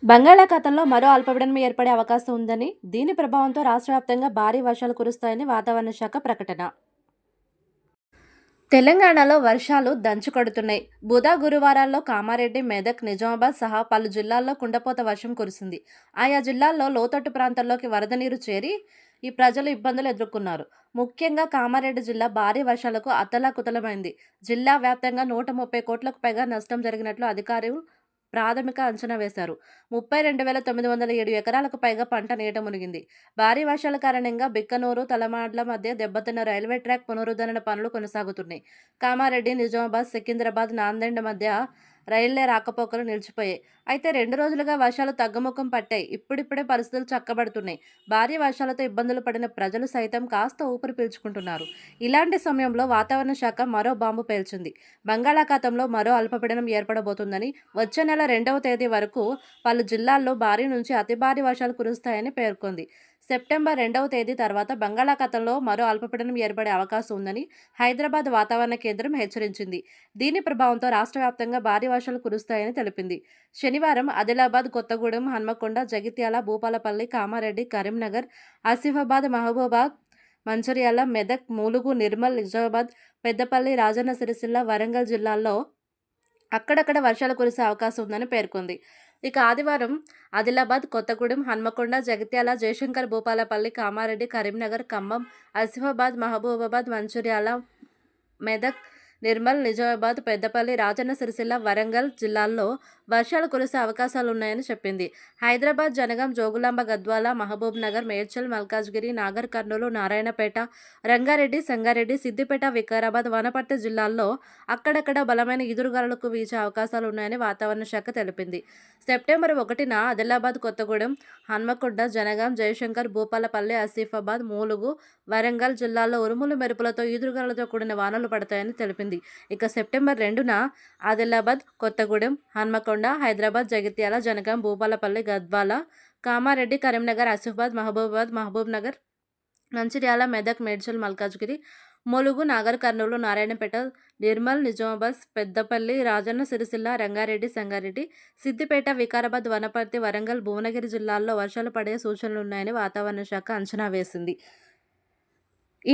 బంగాళాఖాతంలో మరో అల్పపీడనం ఏర్పడే అవకాశం ఉందని, దీని ప్రభావంతో రాష్ట్ర వ్యాప్తంగా భారీ వర్షాలు కురుస్తాయని వాతావరణ శాఖ ప్రకటన. తెలంగాణలో వర్షాలు దంచుకొడుతున్నాయి. బుధ, గురువారాల్లో కామారెడ్డి, మెదక్, నిజామాబాద్ సహా పలు జిల్లాల్లో కుండపోత వర్షం కురిసింది. ఆయా జిల్లాల్లో లోతట్టు ప్రాంతాల్లోకి వరద నీరు చేరి ఈ ప్రజలు ఇబ్బందులు ఎదుర్కొన్నారు. ముఖ్యంగా కామారెడ్డి జిల్లా భారీ వర్షాలకు అతలాకుతలమైంది. జిల్లా వ్యాప్తంగా 130 కోట్లకు పైగా నష్టం జరిగినట్లు అధికారులు ప్రాథమిక అంచనా వేశారు. 32,907 ఎకరాలకు పైగా పంట నీట మునిగింది. భారీ వర్షాల కారణంగా బిక్కనూరు, తలమాడ్ల మధ్య దెబ్బతిన్న రైల్వే ట్రాక్ పునరుద్ధరణ పనులు కొనసాగుతున్నాయి. కామారెడ్డి, నిజామాబాద్, సికింద్రాబాద్, నాందేడ్ మధ్య రైళ్ల రాకపోకలు నిలిచిపోయాయి. అయితే 2 రోజులుగా వర్షాలు తగ్గుముఖం పట్టాయి. ఇప్పుడిప్పుడే పరిస్థితులు చక్కబడుతున్నాయి. భారీ వర్షాలతో ఇబ్బందులు పడిన ప్రజలు సైతం కాస్త ఊపిరి పీల్చుకుంటున్నారు. ఇలాంటి సమయంలో వాతావరణ శాఖ మరో బాంబు పేల్చింది. బంగాళాఖాతంలో మరో అల్పపీడనం ఏర్పడబోతుందని, వచ్చే నెల 2వ తేదీ వరకు పలు జిల్లాల్లో భారీ నుంచి అతి భారీ వర్షాలు కురుస్తాయని పేర్కొంది. సెప్టెంబర్ 2వ తేదీ తర్వాత బంగాళాఖాతంలో మరో అల్పపీడనం ఏర్పడే అవకాశం ఉందని హైదరాబాద్ వాతావరణ కేంద్రం హెచ్చరించింది. దీని ప్రభావంతో రాష్ట్ర వ్యాప్తంగా భారీ వర్షాలు కురుస్తాయని తెలిపింది. శనివారం ఆదిలాబాద్, కొత్తగూడెం, హన్మకొండ, జగిత్యాల, భూపాలపల్లి, కామారెడ్డి, కరీంనగర్, ఆసిఫాబాద్, మహబూబాబాద్, మంచిర్యాల, మెదక్, ములుగు, నిర్మల్, నిజామాబాద్, పెద్దపల్లి, రాజన్న సిరిసిల్ల, వరంగల్ జిల్లాల్లో అక్కడక్కడ వర్షాలు కురిసే అవకాశం ఉందని పేర్కొంది. ఇక ఆదివారం ఆదిలాబాద్, కొత్తగూడెం, హన్మకొండ, జగిత్యాల, జయశంకర్, భూపాలపల్లి, కామారెడ్డి, కరీంనగర్, ఖమ్మం, ఆసిఫాబాద్, మహబూబాబాద్, మంచిర్యాల, మెదక్, నిర్మల్, నిజామాబాద్, పెద్దపల్లి, రాజన్న సిరిసిల్ల, వరంగల్ జిల్లాల్లో వర్షాలు కురిసే అవకాశాలున్నాయని చెప్పింది. హైదరాబాద్, జనగాం, జోగులాంబ, గద్వాల, మహబూబ్ నగర్, మేడ్చల్, మల్కాజ్గిరి, నాగర్ కర్నూలు, నారాయణపేట, రంగారెడ్డి, సంగారెడ్డి, సిద్దిపేట, వికారాబాద్, వనపర్తి జిల్లాల్లో అక్కడక్కడ బలమైన ఈదురుగాలులకు వీచే అవకాశాలున్నాయని వాతావరణ శాఖ తెలిపింది. సెప్టెంబర్ 1న ఆదిలాబాద్, కొత్తగూడెం, హన్మకొండ, జనగాం, జయశంకర్, భూపాలపల్లి, ఆసిఫాబాద్, ములుగు, వరంగల్ జిల్లాల్లో ఉరుములు మెరుపులతో ఈదురుగాలులతో కూడిన వానలు పడతాయని తెలిపింది. ఇక సెప్టెంబర్ 2న ఆదిలాబాద్, కొత్తగూడెం, హన్మకొండ, హైదరాబాద్, జగిత్యాల, జనగాం, భూపాలపల్లి, గద్వాల, కామారెడ్డి, కరీంనగర్, ఆసిఫాబాద్, మహబూబాబాద్, మహబూబ్ నగర్, మంచిర్యాల, మెదక్, మేడ్చల్, మల్కాజ్గిరి, ములుగు, నాగర్ కర్నూలు, నారాయణపేట, నిర్మల్, నిజామాబాద్, పెద్దపల్లి, రాజన్న సిరిసిల్ల, రంగారెడ్డి, సంగారెడ్డి, సిద్దిపేట, వికారాబాద్, వనపర్తి, వరంగల్, భువనగిరి జిల్లాల్లో వర్షాలు పడే సూచనలున్నాయని వాతావరణ శాఖ అంచనా వేసింది. ఈ